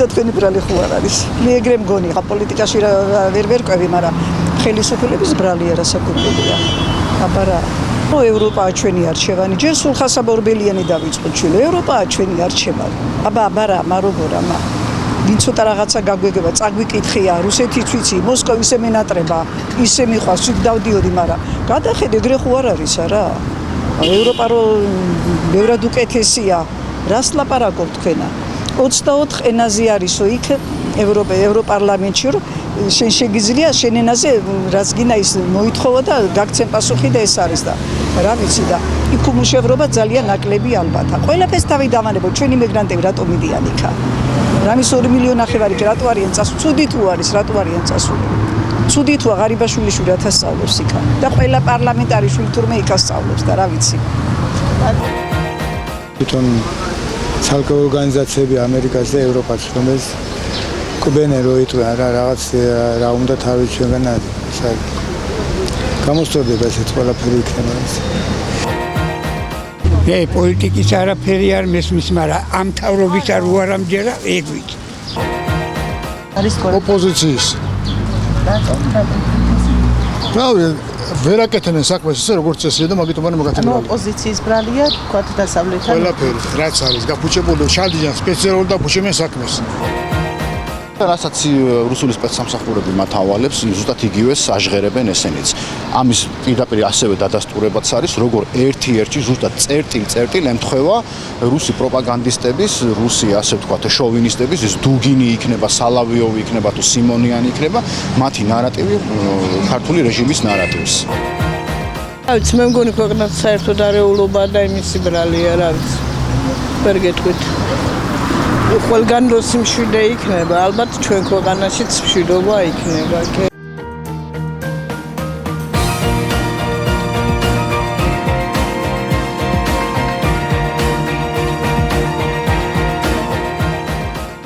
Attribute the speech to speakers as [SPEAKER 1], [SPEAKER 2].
[SPEAKER 1] და თქვენი ბრალი ხო არ არის. მე ეგრე მგონი, ხა პოლიტიკაში ვერ ვერკვევი, მაგრამ ხელისუფლების ბრალია რასაკვირველია. აბარა ევროპაა ჩვენი არჩევანი. ჯერ სულ ხასაბორბელიანი დავიწყოთ ჩვენ. ევროპაა ჩვენი არჩევანი. აბარა, მაროგორა, ვინ ცოტა რაღაცა გაგვეგება, წაგვიკითხია, რუსეთიც ვიცი, მოსკოვი ისე მენატრება, ისე მიყვარს, იქ დავდიოდი, მაგრამ გადახედე, ეგრე ხო არ არის არა? ევროპა რო ბევრად უკეთესია, რას ლაპარაკობ თქვენა? 24 ენაზე არისო იქ ევროპარლამენტში, რომ შენ შეგიძლია შენ ენაზე რაც გინდა ის მოითხოვა და გაგცემ პასუხი და ეს არის და რა ვიცი და იქ უმუშევრობა ძალიან ნაკლები ალბათ. ყველაფერს თავი დავანებო, ჩვენი მიგრანტები რატომ მიდიან იქა? რამის 2 მილიონი ნახევარი კი რატო არიან წასული? ცუდი თუ არის, რატო არიან წასული? ცუდი თუ ღარიბაშვილი რათა სწავლობს იქა და ყველა პარლამენტარიშვილი თურმე იქა სწავლობს და რა ვიცი.
[SPEAKER 2] თვითონ ცალკე ორგანიზაციები ამერიკას და ევროპას რომელიც კვებენ რომ იტყვიან რაღაც რა უნდა თავი ჩვენგან გამოსწორდება ესეც ყველაფერი იქნება ეს.
[SPEAKER 3] მე პოლიტიკის არაფერი არ მესმის, მაგრამ ამ თავრობის არ უარამჯერა ეგ ვიცი.
[SPEAKER 1] არის
[SPEAKER 4] ოპოზიციის. რავი, ვერ აკეთებენ საქმეს ისე როგორც წესია და მაგიტომანი მოგათებია.
[SPEAKER 1] ოპოზიციის ბრალია თქვათ დასავლეთთან.
[SPEAKER 4] ყველაფერი, რაც არის გაფუჭებული, ჩადიან სპეციალურად დაფუჭებენ საქმეს.
[SPEAKER 5] რასაც რუსული სპეცსამსახურები მათ ავალებს, ზუსტად იგივეს აჟღერებენ ესენიც. ამის პირდაპირ ასევე დადასტურებაც არის, როგორ ერთ-ერთი ზუსტად წერტილ ემთხვევა რუსი პროპაგანდისტების, რუსი ასე ვთქვათ, შოვინისტების, ეს დუგინი იქნება, სალავიოვი იქნება თუ სიმონიანი იქნება, მათი ნარატივი ქართული რეჟიმის ნარატივს.
[SPEAKER 6] რა ვიცი, მე მგონი ქვეყნად საერთოდ არეულობა და იმისი ბრალია, რა ვიცი. ვერ გეტყვით. ყველგან რო სიმშვიდე იქნება, ალბათ ჩვენ ქვეყანაშიც მშვიდობა იქნება.